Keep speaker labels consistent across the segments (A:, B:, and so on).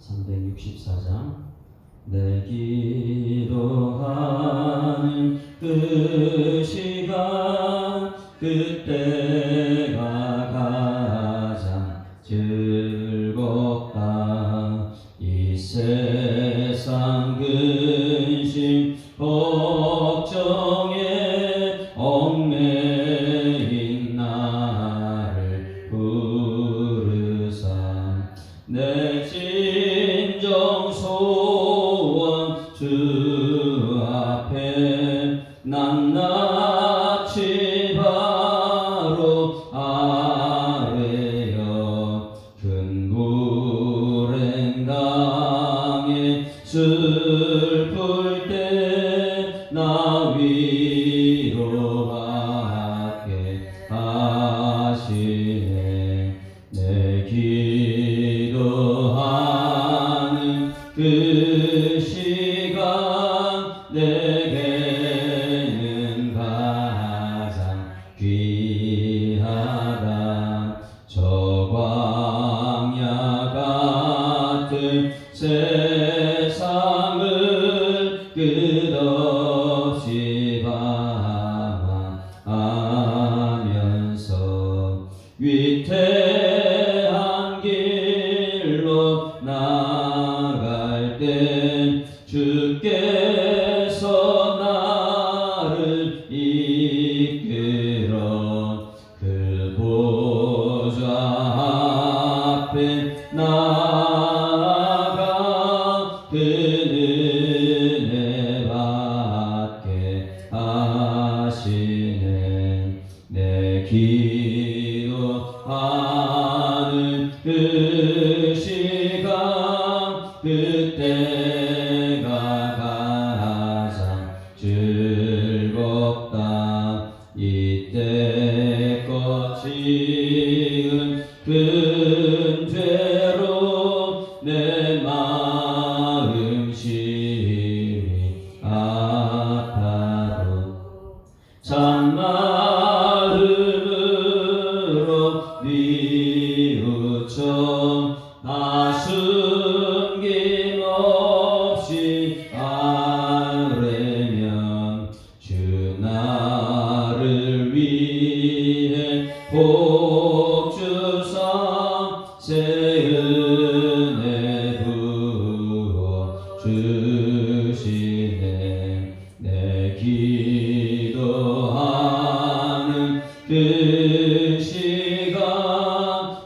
A: 364장. 내 기도하는 그 시간, 그때가 가장 즐겁다. 이 세상 근심 걱정에 얽매인 나를 부르사 내 진정 소원 주 앞에 낱낱이 바로 아뢰어 큰 불행당에 슬플 때 나 위로받게 하시네. 내 기도하는 그 시간 내게는 가장 귀하다. 저 광야 같은 세상을 끝없이 방황하면서 위태한 길로 나갈 땐 주께서 나를 이끌어 그 보좌 앞에 나아가 그 은혜 받게 하시네. 내 기도하는 그 시간 그때가 가장 즐겁다. 이때껏 지은 큰 죄로 내 마음 심히 아파도 참마음으로 뉘우쳐 숨김없이 아뢰면 주 나를 위해 복 주사 새 은혜 부어 주시네. 내 기도하는 그 시간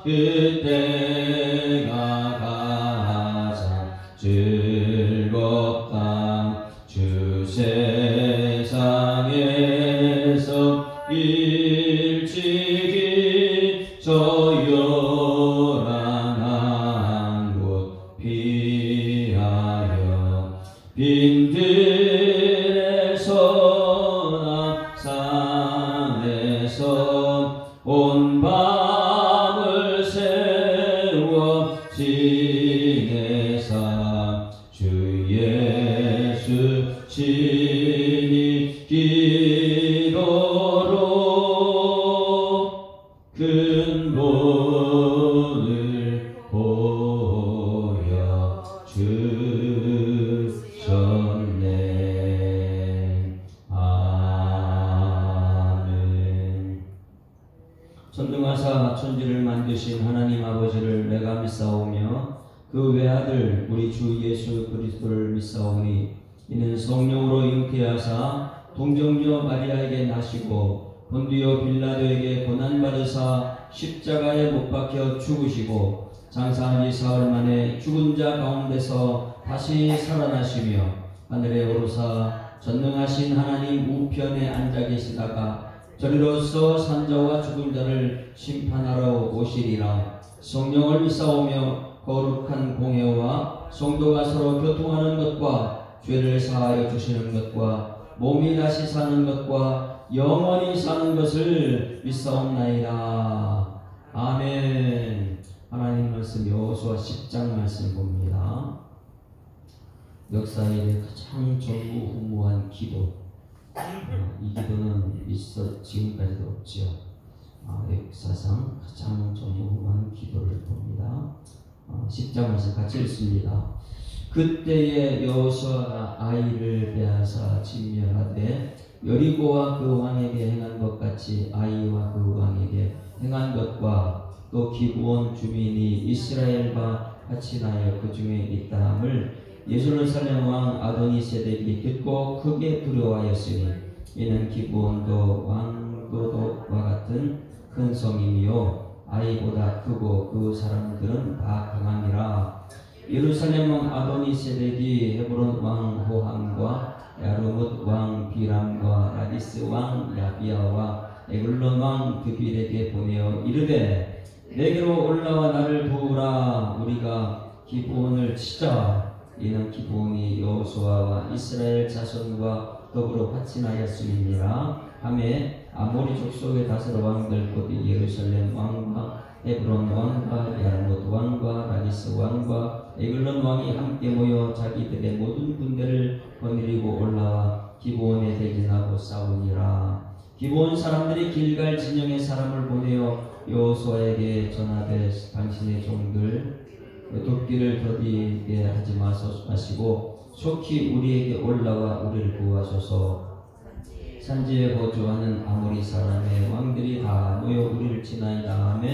A: 그때가 가장 즐겁다. 주 세상에서 일찍이 저 요란한 곳 피하여 빈들에서나 산에서 온 밤을 세워 지내사 주 예수 친히 기도로 큰 본을 보여 주셨네. 아멘. 전능하사 천지를 만드신 하나님 아버지를 내가 믿사오며 그 외아들 우리 주 예수 그리스도를 믿사오니 이는 성령으로 잉태하사 동정녀 마리아에게 나시고 본디오 빌라도에게 고난받으사 십자가에 못 박혀 죽으시고 장사한 지 사흘 만에 죽은 자 가운데서 다시 살아나시며 하늘에 오르사 전능하신 하나님 우편에 앉아 계시다가 저리로서 산자와 죽은 자를 심판하러 오시리라. 성령을 믿사오며 거룩한 공회와 성도가 서로 교통하는 것과 죄를 사하여 주시는 것과 몸이 다시 사는 것과 영원히 사는 것을 믿사옵나이다. 아멘. 하나님 말씀 여호수아 10장 말씀 봅니다. 역사의 가장 전무후무한 기도. 이 기도는 있어 지금까지도 없지요. 역사상 가장 전무후무한 기도를 봅니다. 10장에서 같이 읽습니다. 그때에 여호수아가 아이를 빼앗아 진멸하되 여리고와 그 왕에게 행한 것 같이 아이와 그 왕에게 행한 것과 또 기브온 주민이 이스라엘과 같이 나여 그 중에 있다함을 예루살렘 왕 아도니세덱이 듣고 크게 두려워하였으니 이는 기브온도 왕도도와 같은 큰 성이며 아이보다 크고 그 사람들은 다 강함이라. 예루살렘 왕 아도니세덱이 헤브론 왕 호함과 야르뭇 왕 비람과 라디스 왕 야비야와 에글론 왕 드빌에게 보내어 이르되 내게로 올라와 나를 도우라. 우리가 기브온을 치자. 이는 기브온이 여호수아와 이스라엘 자손과 더불어 파친하였음이니라 하매 아모리 족속의 다스러 왕들 곧 예루살렘 왕과 헤브론 왕과 야르못 왕과 라디스 왕과 에글론 왕이 함께 모여 자기들의 모든 군대를 거느리고 올라와 기브온에 대진하고 싸우니라. 기브온 사람들이 길갈 진영의 사람을 보내어 여호수아에게 전하되 당신의 종들 돕기를 더디게 하지 마시고 속히 우리에게 올라와 우리를 구하소서. 산지에 거주하는 아모리 사람의 왕들이 다 모여 우리를 치나이다 하며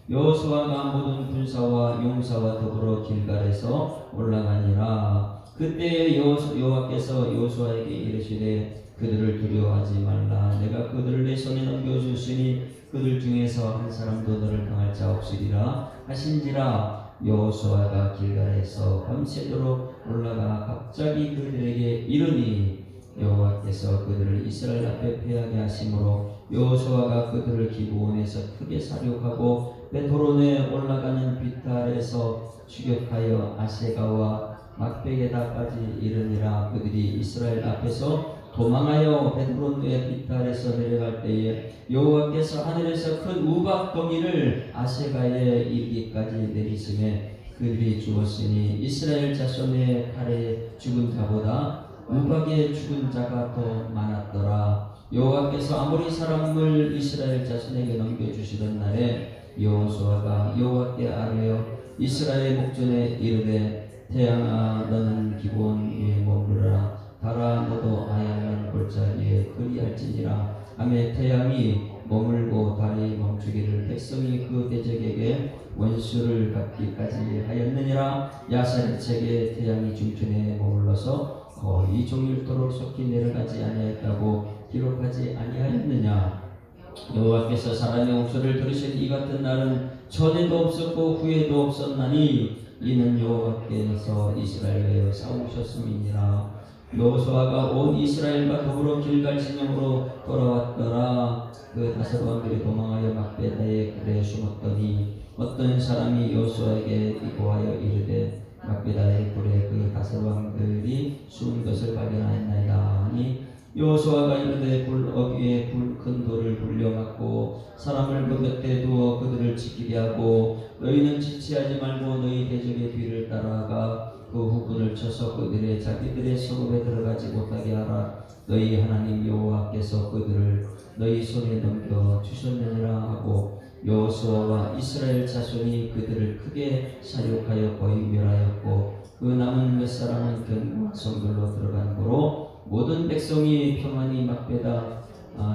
A: 여호수아가 모든 군사와 용사와 더불어 길갈에서 올라가니라. 그때 여호와께서 여호수아에게 이르시되 그들을 두려워하지 말라. 내가 그들을 내 손에 넘겨주시니 그들 중에서 한 사람도 너를 당할 자 없으리라 하신지라. 여호수아가 길갈에서 밤새도록 올라가 갑자기 그들에게 이르니 여호와께서 그들을 이스라엘 앞에 패하게 하심으로 여호수아가 그들을 기브온에서 크게 사륙하고 베토론에 올라가는 비탈에서 추격하여 아세가와 막베게다까지 이르니라. 그들이 이스라엘 앞에서 도망하여 베토론의 비탈에서 내려갈 때에 여호와께서 하늘에서 큰 우박 덩이를 아세가에 이르기까지 내리시매 그들이 죽었으니 이스라엘 자손의 칼에 죽은 자보다 우박에 죽은 자가 더 많았더라. 여호와께서 아모리 사람을 이스라엘 자손에게 넘겨주시던 날에 여호수아가 여호와께 아뢰어 이스라엘 목전에 이르되 태양아 너는 기브온 위에 머무르라. 달아 너도 아얄란 골짜기에 그리할지니라 하며 태양이 머물고 달이 멈추기를 백성이 그 대적에게 원수를 갚기까지 하였느니라. 야사렛에게 태양이 중천에 머물러서 거의 종일토록 속히 내려가지 아니하였다고 기록하지 아니하였느냐. 여호와께서 사람의 목소리를 들으신 이 같은 날은 전에도 없었고 후에도 없었나니 이는 여호와께서 이스라엘에 싸우셨음이니라. 여호수아가 온 이스라엘과 더불어 길갈 진영으로 돌아왔더라. 그 다섯 왕들이 도망하여 막베다의 굴에 숨었더니 어떤 사람이 여호수아에게 이고하여 이르되 막베다의 굴에 그 다섯 왕들이 숨은 것을 발견하였나이다 하니 여호수아가 이르되 굴 어귀에 큰 돌을 굴려막고 사람을 그 곁에 두어 그들을 지키게 하고 너희는 지체하지 말고 너희 대적의 뒤를 따라가 그 후군을 쳐서 그들의 자기들의 성읍에 들어가지 못하게 하라. 너희 하나님 여호와께서 그들을 너희 손에 넘겨 주셨느니라 하고 여호수아와 이스라엘 자손이 그들을 크게 사륙하여 거의 멸하였고 그 남은 몇 사람은 견고한 성들로 들어간 거로 모든 백성이 평안히 막베다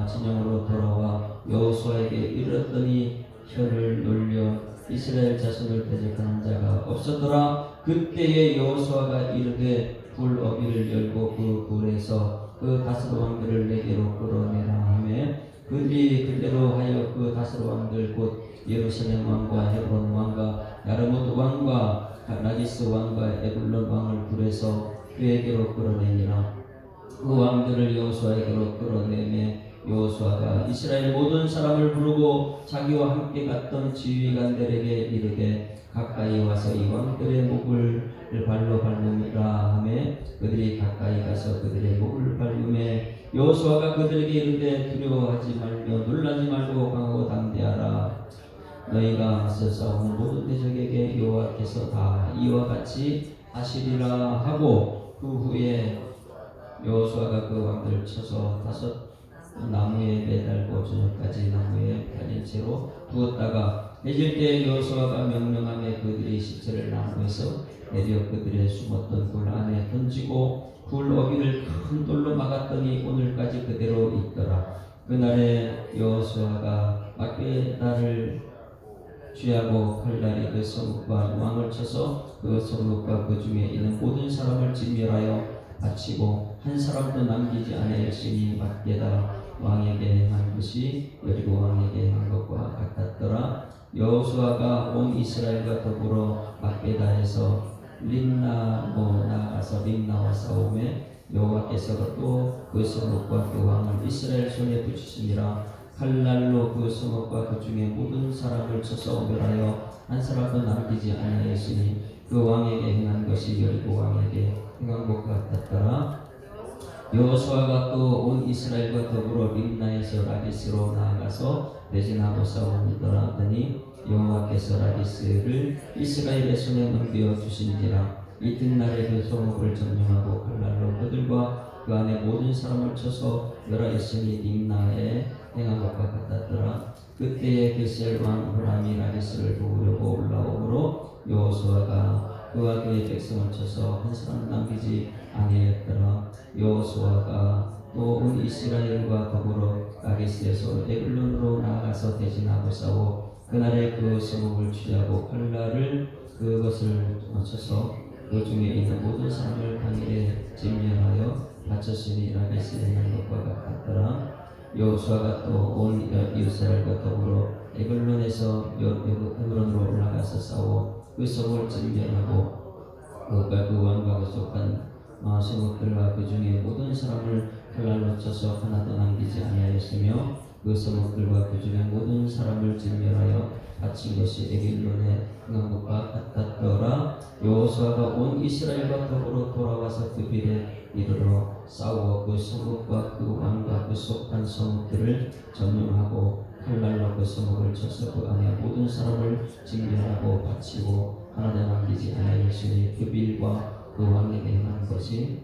A: 진영으로 돌아와 여호수아에게 이르렀더니 혀를 놀려 이스라엘 자손을 대적하는 자가 없었더라. 그때에 여호수아가 이르되 굴 어귀를 열고 그 굴에서 그 다섯 왕들을 내게로 끌어내라 하며 그들이 그대로 하여 그 다섯 왕들 곧 예루살렘 왕과 헤브론 왕과 야르못 왕과 라디스 왕과 에글론 왕을 굴에서 그에게로 끌어내니라. 그 왕들을 여호수아에게로 끌어내매 여호수아가 이스라엘 모든 사람을 부르고 자기와 함께 갔던 지휘관들에게 이르되 가까이 와서 이 왕들의 목을 발로 밟으라 하며 그들이 가까이 가서 그들의 목을 밟으매 여호수아가 그들에게 이르되 두려워하지 말며 놀라지 말고 강하고 담대하라. 너희가 맞서 싸우는 모든 대적에게 여호와께서 다 이와 같이 하시리라 하고 그 후에 여호수아가 그 왕들을 쳐서 다섯 나무에 매달고 저녁까지 나무에 달린 채로 두었다가 해질 때 여호수아가 명령하며 그들의 시체를 나무에서 내려 그들의 숨었던 굴 안에 던지고 굴 어귀를 큰 돌로 막았더니 오늘까지 그대로 있더라. 그날에 여호수아가 막베다를 취하고 칼날이 그 성읍과 왕을 쳐서 그 성읍과 그 중에 있는 모든 사람을 진멸하여 바치고 한 사람도 남기지 아니하였으니 막베다 왕에게 한 것이 여리고 왕에게 한 것과 같았더라. 여호수아가 온 이스라엘과 더불어 막베다에서 림나로 나아가서 림나와 싸우매 여호와께서 또 그 성읍과 그 왕을 이스라엘 손에 붙이시니라. 칼날로 그 성읍과 그 중에 모든 사람을 쳐서 멸하여 한 사람도 남기지 아니하였으니 그 왕에게 행한 것이 여리고 왕에게 행한 것 같았더라. 여호수아가 또 온 이스라엘과 더불어 림나에서 라기스로 나아가서 대진하고 싸우니더라 하더니 여호와께서 라기스를 이스라엘의 손에 넘겨 주신지라. 이튿날에 그 성읍을 점령하고 칼날로 그들과 그 안에 모든 사람을 쳐서 멸하였으니 림나에 행한 것과 같았더라. 그때에 게셀 왕 호람이 라기스를 도우려고 올라오므로 여호수아가 그와 그의 백성을 쳐서 한 사람 남기지 아니하였더라. 여호수아가 또 온 이스라엘과 더불어 라기스에서 에글론으로 나아가서 대진하고 싸워 그날에 그 성읍을 취하고 칼날을 그것을 쳐서 그 중에 있는 모든 사람을 당일에 진멸하여 바쳤으니 라기스에 행한 것과 같았더라. 여호수아가 또 온 이스라엘과 더불어 에글론에서 에글론으로 올라가서 싸워 그 성을 진멸하고 그가 그 왕과 그 속한 성읍들과 그 중에 모든 사람을 칼날로 쳐서 하나도 남기지 아니하였으며 그 성읍들과 그 중에 모든 사람을 진멸하여 바친 것이 에글론에 행한 것과 같았더라. 여호수아가 온 이스라엘과 더불어 돌아와서 드빌에 이르러 싸워 그 성읍과 그 왕과 그 속한 성읍들을 점령하고 칼날로 그 성읍을 쳐서 그 안에 모든 사람을 진멸하고 바치고 하나도 남기지 아니하였으니 드빌과 그 왕에게 행한 것이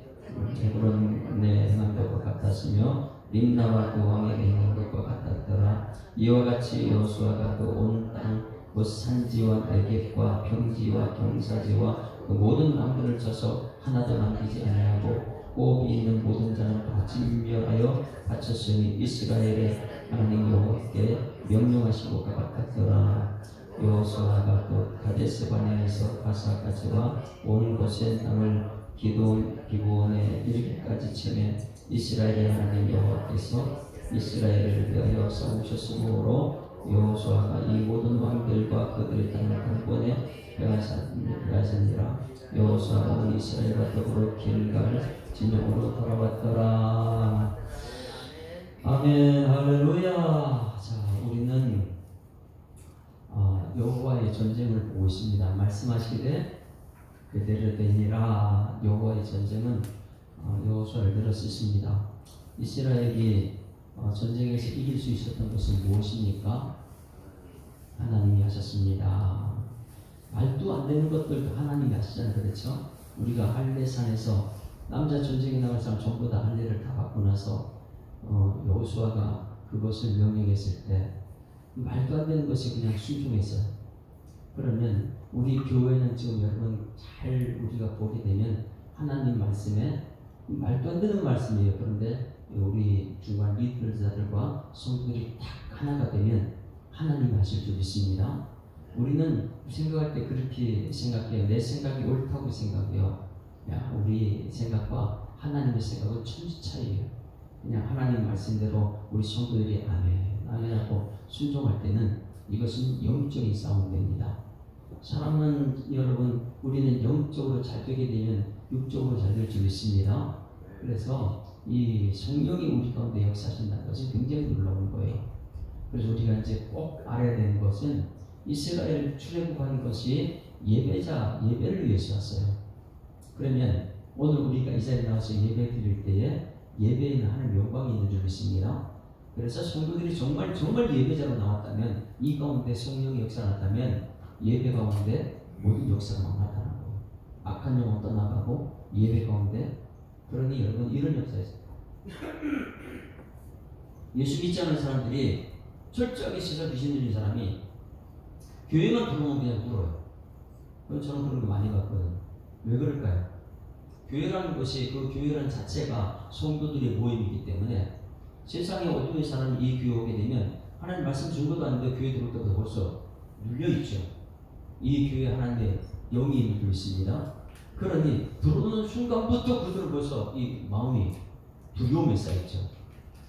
A: 헤브론에 행한 것과 같았으며 림나와 그 왕에게 행한 것과 같았더라. 이와 같이 여호수아가 그 온 땅 그 산지와 내겝과 평지와 경사지와 그 모든 왕들을 쳐서 하나도 남기지 아니하고 호흡이 있는 모든 자는 다 진멸하여 바쳤으니 이스라엘의 하나님 여호와께 명령하신 것과 같았더라. 여호수아가 또 가데스 바네아에서 가사까지와 온 고센 땅을 기브온에 이르기까지 치매 이스라엘의 하나님 여호와께서 이스라엘을 위하여 싸우셨으므로 여호수아가 이 모든 왕들과 그들의 땅을 단번에 빼앗으니라. 여호수아가 온 이스라엘과 더불어 길갈 진영으로 돌아왔더라. 아멘. 할렐루야. 자, 우리는 여호와의 전쟁을 보고 있습니다. 말씀하시되 그대로 되니라. 여호와의 전쟁은 여호수아를 들어 쓰십니다. 이스라엘이 전쟁에서 이길 수 있었던 것은 무엇입니까? 하나님이 하셨습니다. 말도 안 되는 것들도 하나님이 하시잖아요. 그렇죠? 우리가 할례산에서 남자 전쟁에 나갈 사람 전부 다 할례를 다 받고 나서 여호수아가 그것을 명령했을 때 말도 안 되는 것이 그냥 순종했어요. 그러면 우리 교회는 지금 여러분 잘 우리가 보게 되면 하나님 말씀에 말도 안 되는 말씀이에요. 그런데 우리 중간 리더자들과 성도들이 딱 하나가 되면 하나님 하실 줄 믿습니다. 우리는 생각할 때 그렇게 생각해요. 내 생각이 옳다고 생각해요. 우리 생각과 하나님의 생각은 천지 차이예요. 그냥 하나님 말씀대로 우리 성도들이 아멘하고 순종할 때는 이것은 영적인 싸움입니다. 사람은 여러분 우리는 영적으로 잘 되게 되면 육적으로 잘 될 줄 믿습니다. 그래서 이 성령이 우리 가운데 역사하신다는 것이 굉장히 놀라운 거예요. 그래서 우리가 이제 꼭 알아야 되는 것은 이스라엘 출애굽한 것이 예배를 위해서 왔어요. 그러면 오늘 우리가 이 자리에 나와서 예배 드릴 때에 예배에는 하나님 영광이 있는 줄 믿습니다. 그래서 성도들이 정말 예배자로 나왔다면 이 가운데 성령의 역사가 났다면 예배 가운데 모든 역사가 막 나타나는 거예요. 악한 영혼 떠나가고 예배 가운데. 그러니 여러분 이런 역사였어요. 예수 믿지 않는 사람들이 철저하게 시설 귀신 들린 사람이 교회만 들어오면 그냥 울어요. 그럼 저는 그런 거 많이 봤거든요. 왜 그럴까요? 교회라는 것이, 그 교회라는 자체가 성도들의 모임이기 때문에 세상에 어둠의 사람이 이 교회 오게 되면 하나님 말씀 준 것도 아닌데 교회 들어올 때부터 벌써 눌려있죠. 이 교회 하나님의 영이 눌려 있습니다. 그러니 들어오는 순간부터 그들은 벌써 이 마음이 두려움에 쌓였죠.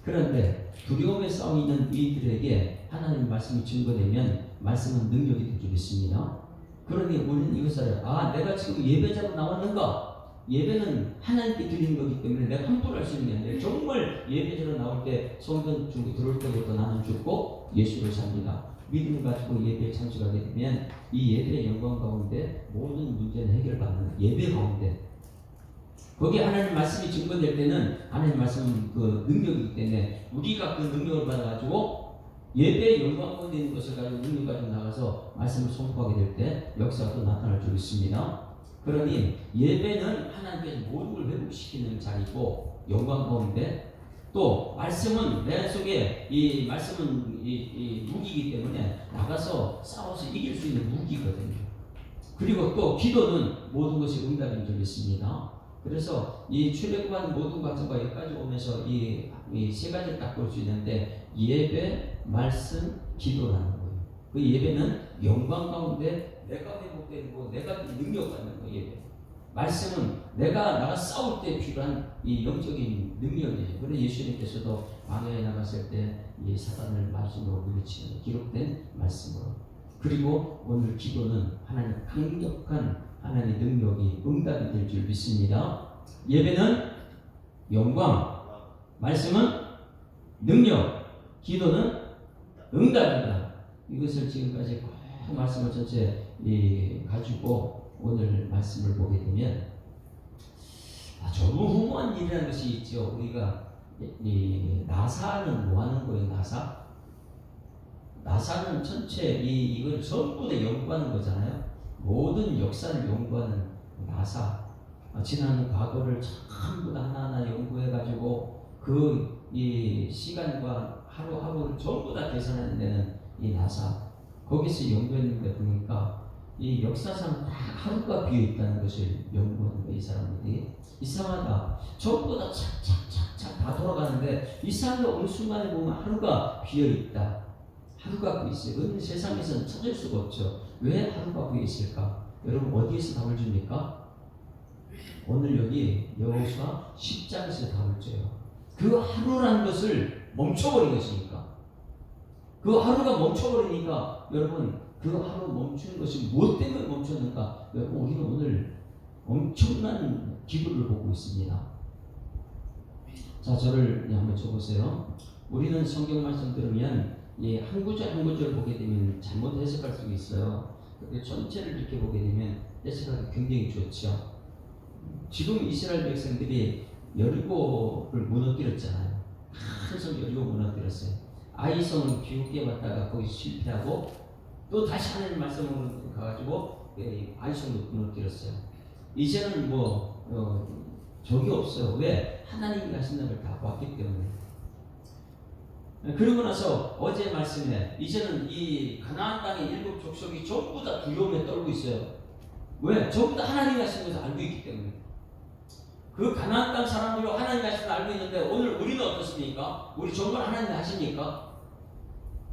A: 그런데 두려움에 쌓여 있는 이들에게 하나님 말씀이 증거되면 말씀은 능력이 될 줄 믿습니다. 그러니 우리는 이것을 내가 지금 예배자로 나왔는가? 예배는 하나님께 드리는 거기 때문에 내가 함부로 할 수 있는 게 아니라 정말 예배자로 나올 때 성전 중에 들어올 때부터 나는 죽고 예수를 삽니다. 믿음을 가지고 예배에 참석하게 되면 이 예배의 영광 가운데 모든 문제는 해결받는 예배 가운데, 거기에 하나님 말씀이 증거될 때는 하나님 말씀 그 능력이기 때문에 우리가 그 능력을 받아가지고 예배의 영광 가운데 있는 것을 가지고 능력 가지고 나가서 말씀을 선포하게 될 때 역사가 또 나타날 줄 있습니다. 그러니 예배는 하나님께서 모든 걸 회복시키는 자리고 영광 가운데, 또 말씀은 내 속에 이 말씀은 이 무기이기 때문에 나가서 싸워서 이길 수 있는 무기거든요. 그리고 또 기도는 모든 것이 응답인 줄 믿습니다. 그래서 이 출애굽한 모든 과정과 여기까지 오면서 이 세 가지를 딱 볼 수 있는데 예배, 말씀, 기도라는 거예요. 그 예배는 영광 가운데 내가 회복되고 내가 능력 받는 거예요. 예배. 말씀은 나가 싸울 때 필요한 이 영적인 능력이에요. 그래서 예수님께서도 광야에 나갔을 때 이 사단을 말씀으로 물리치는 기록된 말씀으로. 그리고 오늘 기도는 하나님 강력한 하나님의 능력이 응답이 될 줄 믿습니다. 예배는 영광, 말씀은 능력, 기도는 응답이다. 이것을 지금까지 그 말씀을 전체 가지고 오늘 말씀을 보게 되면 전무후무한 일이라는 것이 있죠. 우리가 나사는 뭐 하는 거예요? 나사는 전체 이걸 전부 다 연구하는 거잖아요. 모든 역사를 연구하는 나사. 지난 과거를 전부 다 하나하나 연구해가지고 이 시간과 하루하루를 전부 다 계산하는 데는 이 나사. 거기서 연구했는데 보니까 이 역사상 다 하루가 비어 있다는 것을 연구하는 거예요. 이 사람들이 이상하다. 전부 다 착착착착 다 돌아가는데 이 사람들 어느 순간에 보면 하루가 비어 있다. 하루가 비어 있어요. 그건 세상에서는 찾을 수가 없죠. 왜 하루가 비어 있을까? 여러분 어디에서 답을 줍니까? 오늘 여기 여호수아 10장에서 답을 줘요. 그 하루라는 것을 멈춰버린 것이니까. 그 하루가 멈춰버리니까 여러분 그 하루 멈추는 것이 무엇 때문에 멈췄는가? 여러분 우리는 오늘 엄청난 기도를 보고 있습니다. 자, 저를 한번 줘보세요. 우리는 성경 말씀 들으면 한 구절 한 구절 보게 되면 잘못 해석할 수 있어요. 근데 전체를 이렇게 보게 되면 해석하기 굉장히 좋죠. 지금 이스라엘 백성들이 여리고를 무너뜨렸잖아요. 큰 성 여리고 무너뜨렸어요. 아이성은 비웃게 받다가 거기서 실패하고 또 다시 하나님 말씀으로 가가지고 아이성도 무너뜨렸어요. 이제는 적이 없어요. 왜? 하나님이 하시는 걸 다 봤기 때문에. 그러고 나서 어제 말씀에 이제는 이 가나안 땅의 7 족속이 전부 다 두려움에 떨고 있어요. 왜? 전부 다 하나님이 하시는 것을 알고 있기 때문에. 그 가나안 땅 사람들로 하나님이 하시는 걸 알고 있는데 오늘 우리는 어떻습니까? 우리 정말 하나님이 하십니까?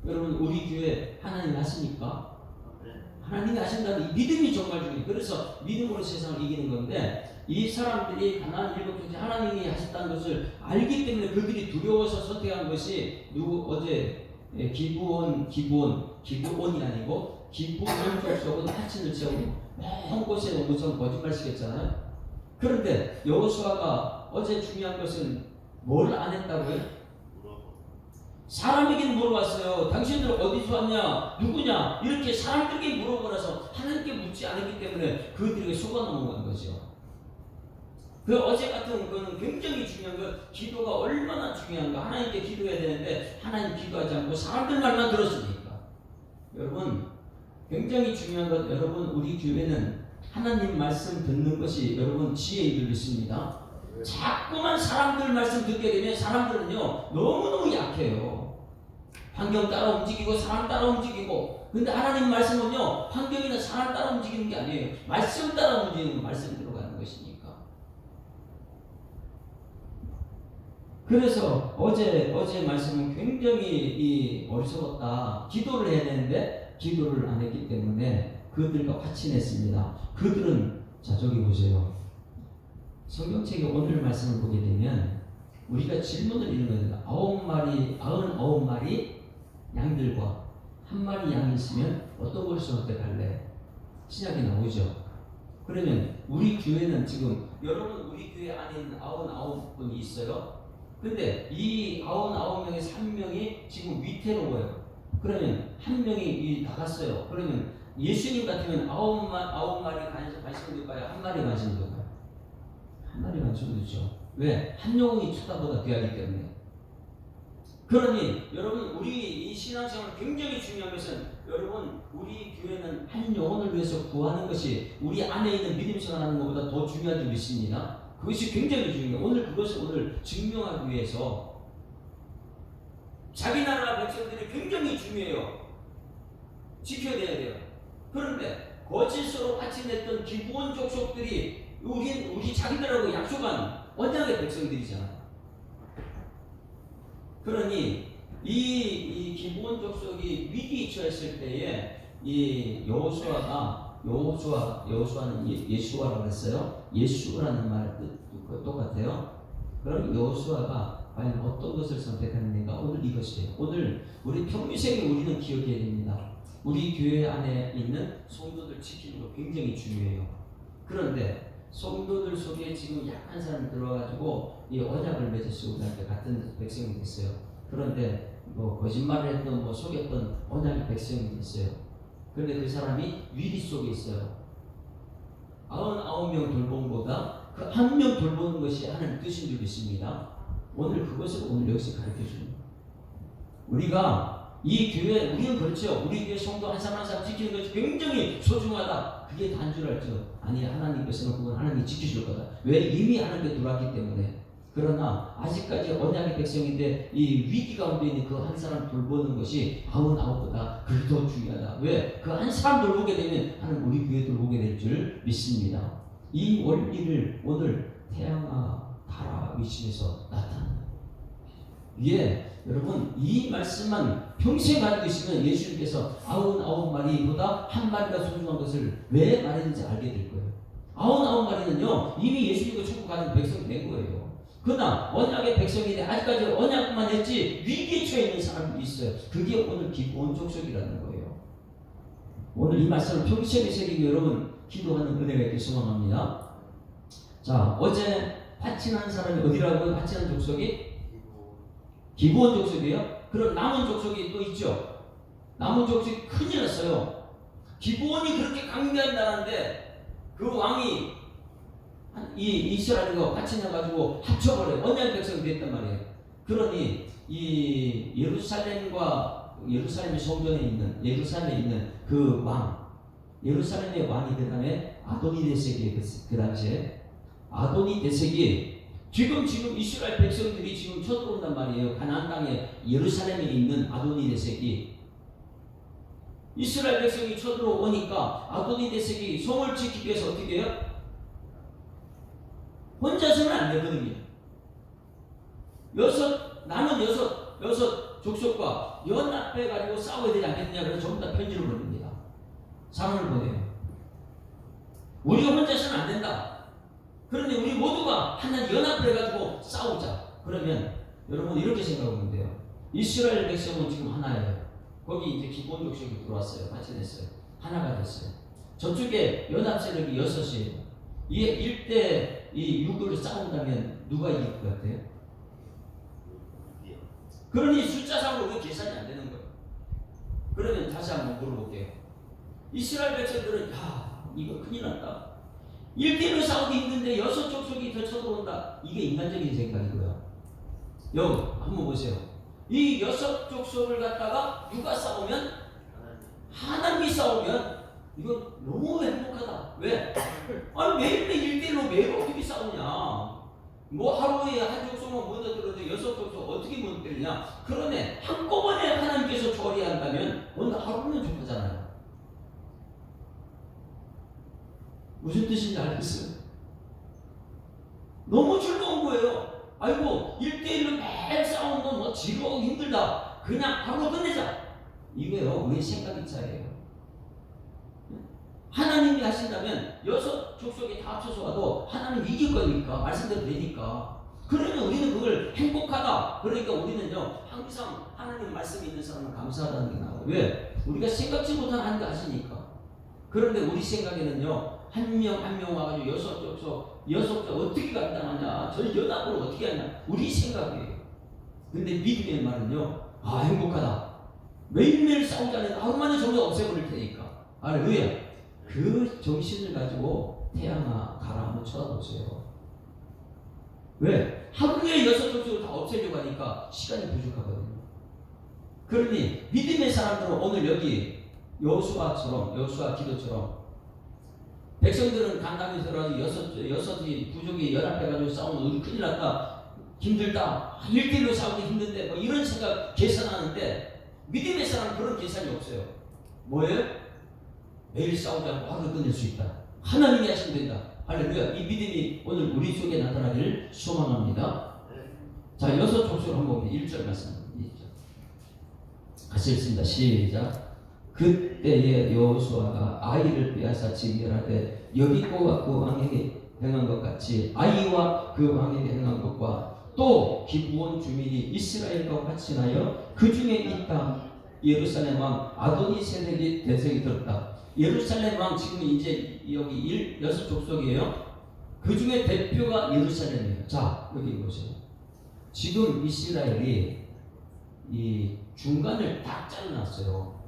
A: 여러분 우리 교회 하나님이 하십니까? 하나님이 하신다는 이 믿음이 정말 중요해요. 그래서 믿음으로 세상을 이기는 건데 이 사람들이 가나안 7 족속이 하나님이 하셨다는 것을 알기 때문에 그들이 두려워서 선택한 것이 어제 기브온이 아니고 기브온 족속은 하친을 세우고 먼 곳에 오면서 거짓말 시켰잖아요. 그런데 여호수아가 어제 중요한 것은 뭘 안 했다고요? 사람에게 물어봤어요. 당신들 어디서 왔냐? 누구냐? 이렇게 사람들에게 물어보고 나서 하나님께 묻지 않았기 때문에 그들에게 속아 넘어간 거죠. 그 어제 같은 거는 굉장히 중요한 것, 기도가 얼마나 중요한가. 하나님께 기도해야 되는데 하나님 기도하지 않고 사람들 말만 들었으니까. 여러분 굉장히 중요한 것, 여러분 우리 교회는 하나님 말씀 듣는 것이 여러분 지혜인 줄 믿습니다. 자꾸만 사람들 말씀 듣게 되면 사람들은요 너무너무 약해요. 환경 따라 움직이고 사람 따라 움직이고. 근데 하나님 말씀은요, 환경이나 사람 따라 움직이는 게 아니에요. 말씀 따라 움직이는 거, 말씀대로 가는 것이니까. 그래서 어제 말씀은 굉장히 어리석었다. 기도를 해야 되는데 기도를 안 했기 때문에 그들과 같이 냈습니다. 그들은, 자 저기 보세요. 성경책에 오늘 말씀을 보게 되면 우리가 질문을 이런 거예요. 99마리 양들과 한 마리 양이 있으면 어떤 것을 선택할래? 신약이 나오죠. 그러면 우리 교회는 지금, 여러분 우리 교회 안에 있는 99분이 있어요. 근데 이 99명에서 한 명이 지금 위태로워요. 그러면 한 명이 나갔어요. 그러면 예수님 같으면 9마리 관심 둘까요? 한 마리 관심 둘까요? 한 마리 관심 두죠. 왜? 한 영혼이 쳐다보다 돼야 하기 때문에. 그러니 여러분, 우리 이 신앙생활 굉장히 중요한 것은, 여러분 우리 교회는 한 영혼을 위해서 구하는 것이 우리 안에 있는 믿음 생활하는 것보다 더 중요한 줄 믿습니다. 그것이 굉장히 중요해요. 그것을 오늘 증명하기 위해서 자기 나라 백성들이 굉장히 중요해요. 지켜야 돼요. 그런데 거짓으로 같이 냈던 기브온 족속들이 우리 자기들하고 약속한 언약의 백성들이잖아. 그러니 이 기브온 족속이 위기에 처했을 때에 이 여호수아는 예수아라고 했어요. 예수라는 말 뜻 똑같아요. 그럼 여호수아가 과연 어떤 것을 선택했는가? 오늘 이것이에요. 오늘 우리 평생에 우리는 기억해야 됩니다. 우리 교회 안에 있는 성도들 지키는 거 굉장히 중요해요. 그런데 성도들 속에 지금 약한 사람이 들어와가지고 이 언약을 맺었어요. 우리한테 같은 백성이 됐어요. 그런데 거짓말을 했던 속였던 언약의 백성이 됐어요. 그런데 그 사람이 위기 속에 있어요. 99명 돌봄보다 그 한 명 돌보는 것이 하나님 뜻인 줄 믿습니다. 오늘 그것을 여기서 가르쳐 줍니다. 우리가 이 교회, 우리는 그렇죠. 우리 교회 성도 한 사람 한 사람 지키는 것이 굉장히 소중하다. 그게 단 줄 알죠. 아니, 하나님께서는 그건 하나님이 지키실 거다. 왜? 이미 하나님께 들어왔기 때문에. 그러나 아직까지 언약의 백성인데 이 위기 가운데 있는 그 한 사람 돌보는 것이 99보다 그게 더 중요하다. 왜? 그 한 사람 돌보게 되면 하나님 우리 교회 돌보게 될 줄 믿습니다. 이 원리를 오늘 태양아 달아 위치에서 나타납니다. 여러분 이 말씀만 평생 가지고 있으면 예수님께서 99마리보다 한 마리가 소중한 것을 왜 말했는지 알게 될 거예요. 99마리는요 이미 예수님과 천국 가는 백성이 된 거예요. 그러나 언약의 백성인데 아직까지 언약만 했지 위기에 처해 있는 사람들이 있어요. 그게 오늘 기브온 족속이라는 거예요. 오늘 이 말씀을 평생에 새기고 여러분 기도하는 은혜가 있길 소망합니다. 자, 어제 파친한 사람이 어디라고요? 파친한 족속이? 기브온 족속이에요? 그럼 남은 족속이 또 있죠? 남은 족속이 큰일 났어요. 기브온이 그렇게 강대한 나라인데 그 왕이 이 이스라엘과 파친해가지고 합쳐버려요. 언약 백성이 됐단 말이에요. 그러니 이 예루살렘의 성전에 있는 예루살렘에 있는 그 왕, 예루살렘의 왕이 그 다음에 아도니데섹이 그 당시에 아도니데섹이 지금 이스라엘 백성들이 지금 쳐들어온단 말이에요. 가나안 땅에 예루살렘에 있는 아도니데섹이 이스라엘 백성이 쳐들어오니까 아도니데섹이 성을 지키기 위해서 어떻게 해요? 혼자서는 안 되거든요. 남은 여섯 족속과 연합해가지고 싸워야 되지 않겠느냐. 그래서 전부 다 편지를 보냅니다. 상을 보내요. 우리가 혼자서는 안 된다. 그런데 우리 모두가 하나님 연합해가지고 싸우자. 그러면 여러분 이렇게 생각하면 돼요. 이스라엘 백성은 지금 하나예요. 거기 이제 기브온 족속이 들어왔어요. 같이 냈어요. 하나가 됐어요. 저쪽에 연합 세력이 6이에요. 이게 1대 6으로 싸운다면 누가 이길 것 같아요? 그러니 숫자상으로 우리 계산이 안 되는 거예요. 그러면 다시 한번 물어볼게요. 이스라엘 백성들은 이거 큰일 났다. 1대1로 싸우기 힘든데 6 족속이 더 쳐들어온다. 이게 인간적인 생각이고요. 여기 한번 보세요. 이 6 족속을 갖다가 누가 싸우면? 하나님이 싸우면 이건 너무 행복하다. 왜? 아니 매일매일 1대1로 매일 어떻게 싸우냐. 뭐 하루에 한 족속만 무너뜨려도 6족속 어떻게 무너뜨리냐? 그러네 한꺼번에 하나님께서 처리한다면 오늘 하루면 족하잖아요. 무슨 뜻인지 알겠어요? 너무 즐거운 거예요. 아이고 1대1로 매일 싸우는 건 뭐 지루하고 힘들다. 그냥 하루 끝내자. 이거요 우리 생각이 차이에요. 하나님이 하신다면 6족속이 다 합쳐서 와도 하나님 이길 거니까 말씀대로 되니까. 그러면 우리는 그걸 행복하다. 그러니까 우리는요 항상 하나님 말씀이 있는 사람은 감사하다는 게 나와요. 왜? 우리가 생각지 못한 하나님 하시니까. 그런데 우리 생각에는요 한 명 한 명 와가지고 6족속 어떻게 감당하냐, 저 연합으로 어떻게 하냐, 우리 생각이에요. 근데 믿음의 말은요 행복하다. 매일매일 싸우자니 하루 만에 정도 없애버릴 테니까. 할렐루야. 그 정신을 가지고 태양아 가라 한번 쳐다보세요. 왜? 하루에 6족속을 다 없애려고 하니까 시간이 부족하거든요. 그러니 믿음의 사람들은 오늘 여기 여호수아 기도처럼 백성들은 간담이 들어가지고 여섯이 부족이 연합해가지고 싸우면 우리 큰일 났다, 힘들다, 1대1로 싸우기 힘든데 뭐 이런 생각 계산하는데 믿음의 사람은 그런 계산이 없어요. 뭐예요? 매일 싸우지 않고 하루 끝낼 수 있다. 하나님이 하시면 된다. 할렐루야. 이 믿음이 오늘 우리 속에 나타나기를 소망합니다. 자, 6족속을 한번 보면 1절 말씀. 1절. 같이 읽습니다. 시작. 그때에 여호수아가 아이를 빼앗아 징계하되 여리고와 그 왕에게 행한 것 같이 아이와 그 왕에게 행한 것과 또 기브온 주민이 이스라엘과 같이나여 그 중에 있다. 예루살렘 왕 아도니세덱이 대색이 들었다. 예루살렘 왕 지금 이제 여기 6족속이에요. 그 중에 대표가 예루살렘이에요. 자, 여기 보세요. 지금 이스라엘이 이 중간을 딱 잘라놨어요.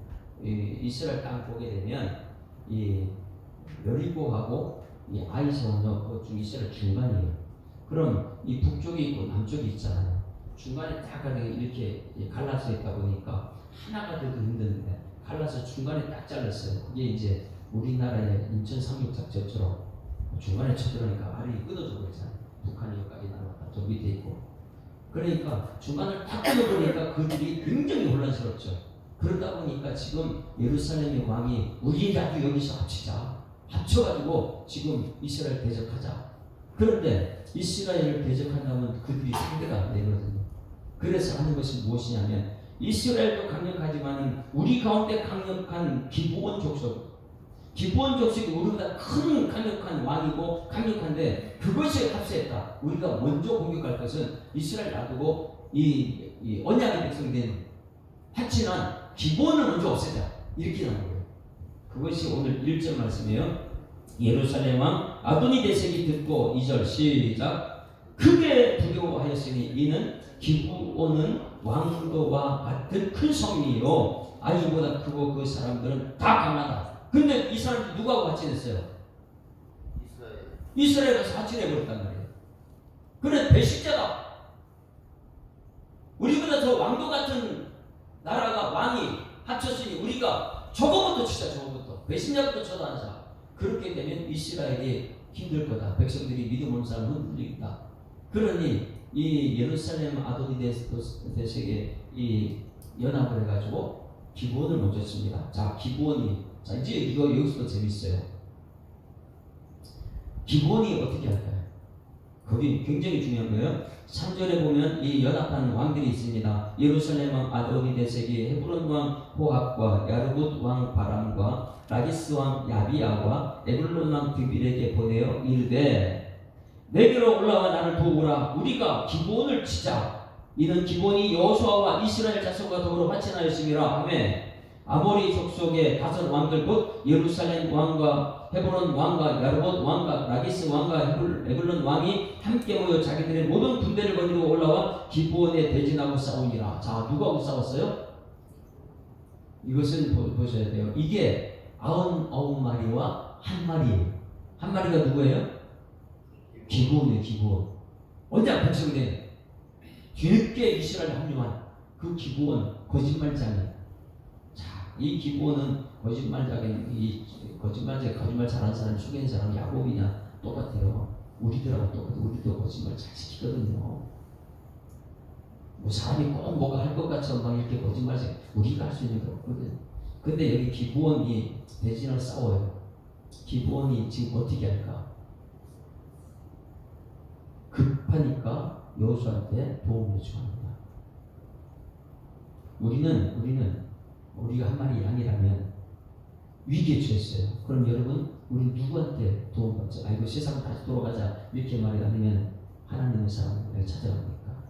A: 이스라엘 땅 보게 되면 이 여리고하고 이 아이성은요, 그중 이스라엘 중간이에요. 그럼 이 북쪽이 있고 남쪽이 있잖아요. 중간에 딱 이렇게 갈라져 있다 보니까 하나가 되도 힘든데 갈라서 중간에 딱 잘랐어요. 그게 이제 우리나라의 인천 상륙작전처럼 중간에 쳐들어오니까 알이 끊어져 버리잖아요. 북한이 여기까지 날아갔다 저 밑에 있고. 그러니까 중간을 딱 끊어버리니까 그들이 굉장히 혼란스럽죠. 그러다 보니까 지금 예루살렘의 왕이 우리라도 여기서 합쳐가지고 지금 이스라엘 대적하자. 그런데 이스라엘을 대적한다면 그들이 상대가 안 되거든요. 그래서 하는 것이 무엇이냐면 이스라엘도 강력하지만 우리 가운데 강력한 기브온 족속이 우리보다 큰 강력한 왕이고 강력한데 그것을 합세했다. 우리가 먼저 공격할 것은 이스라엘 놔두고 이 언약의 백성된 하치난 기브온을 먼저 없애자. 이렇게 나온 거예요. 그것이 오늘 1절 말씀이에요. 예루살렘 왕 아도니데섹이 듣고 2절 시작. 크게 두려워하였으니 이는 기브온은 왕도와 같은 큰 성이요 아이보다 크고 그 사람들은 다 강하다. 근데 이 사람들이 누구하고 같이 됐어요? 이스라엘 가서 같이 내버렸단 말이에요. 그래 배신자다. 우리보다 더 왕도 같은 나라가 왕이 합쳤으니 우리가 저거부터 치자. 저거부터 배신자부터 쳐다하자. 그렇게 되면 이스라엘이 힘들 거다. 백성들이 믿음 없는 사람 흔들리겠다. 그러니 이 예루살렘 아도니데섹에 이 연합을 해가지고 기브온을 먼저 씁니다. 자, 기브온이 자 이제 이거 여기서도 재밌어요. 기브온이 어떻게 할까요? 거기 굉장히 중요한 거예요. 3절에 보면 이 연합한 왕들이 있습니다. 예루살렘 왕 아도니데섹이 헤브론 왕 호합과 야르굿 왕 바람과 라기스 왕 야비야와 에글론 왕 드빌에게 보내어 이르되 내게로 올라와 나를 도우라. 우리가 기브온을 치자. 이는 기브온이 여호수아와 이스라엘 자손과 더불어 화친하였음이라 하매 아모리 족속의 5 왕들 곧 예루살렘 왕과 헤브론 왕과 야르봇 왕과 라기스 왕과 에글론 왕이 함께 모여 자기들의 모든 군대를 거느리고 올라와 기브온에 대진하고 싸우니라. 자, 누구하고 싸웠어요? 이것을 보셔야 돼요. 이게 99마리와 한 마리예요. 한 마리가 누구예요? 기브온이에요. 기브온. 언제 백성된 뒤늦게 이스라엘 합류한 그 기브온 거짓말장이. 이 기브온은 거짓말 잘하는 사람, 속이는 사람 야곱이냐 똑같아요. 우리들하고 똑같아. 우리도 거짓말 잘 지키거든요. 뭐 사람이 꼭 뭐가 할 것 같처럼 막 이렇게 거짓말해. 우리가 할 수 있는 게 없거든. 근데 여기 기브온이 대진을 싸워요. 기브온이 지금 어떻게 할까? 급하니까 여호수아한테 도움을 요청합니다. 우리가 한 마리 양이라면 위기에 처했어요. 그럼 여러분, 우리 누구한테 도움받죠? 아이고 세상 다시 돌아가자 이렇게 말이 아니면 하나님의 사람을 내가 찾아갑니까?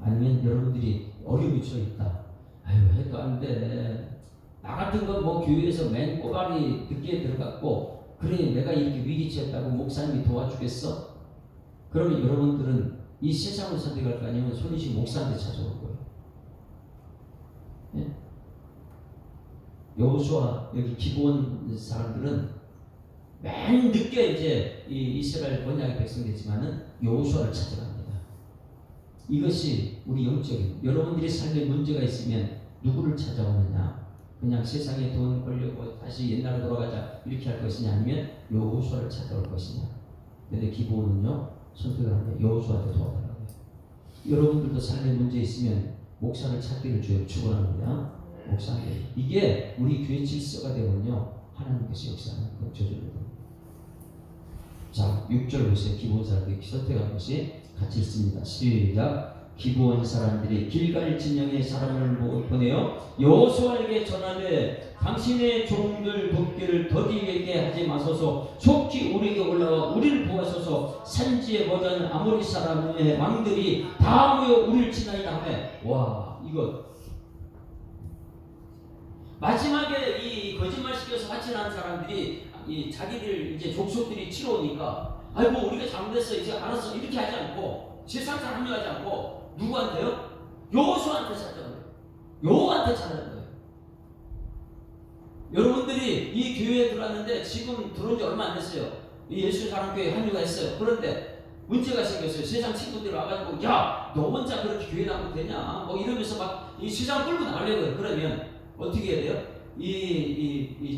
A: 아니면 여러분들이 어려움이 처해 있다. 아유 해도 안 돼. 나 같은 건 뭐 교회에서 맨 꼬박이 늦게 들어갔고 그래 내가 이렇게 위기 처했다고 목사님이 도와주겠어? 그러면 여러분들은 이 세상을 선택할 거 아니면 손이신 목사한테 찾아올 거예요. 예? 여호수아 여기 기브온 사람들은 맨 늦게 이제 이 이스라엘 언약의 백성이지만은 여호수아를 찾아갑니다. 이것이 우리 영적인 여러분들이 삶에 문제가 있으면 누구를 찾아오느냐? 그냥 세상에 돈 벌려고 다시 옛날로 돌아가자 이렇게 할 것이냐 아니면 여호수아를 찾아올 것이냐? 근데 기브온은요 선택을 하면 여호수아한테 도와달라고 해요. 여러분들도 삶에 문제 있으면 목사를 찾기를 축원합니다. 목사한테. 이게 우리 교회 질서가 되면요 하나님께서 역사하는 그 저절로 됩니다. 자 6절 보세요. 기브온 사람들이 선택한 것이 같이 있습니다. 시작. 기브온 사람들이 길갈 진영에 사람을 보내어 여호수아에게 전하되 당신의 종들 돕기를 더디게 하지 마소서. 속히 우리에게 올라와 우리를 보아소서. 산지에 거주하는 아모리 사람의 왕들이 다 모여 우리를 치나이다 하매. 와 이거 마지막에 이 거짓말 시켜서 화친한 사람들이 이 자기들 이제 족속들이 치러 오니까 아이고 우리가 잘못했어 이제 알았어 이렇게 하지 않고 세상에 합류하지 않고 누구한테요? 여호수아한테 찾아가요. 여호와한테 찾아가는 거예요. 여러분들이 이 교회에 들어왔는데 지금 들어온 지 얼마 안 됐어요. 이 예수 사랑교회에 합류가 했어요. 그런데 문제가 생겼어요. 세상 친구들이 와가지고 야 너 혼자 그렇게 교회 나오면 되냐 뭐 이러면서 막 이 세상 끌고 나가려고요. 그러면 어떻게 해야 돼요?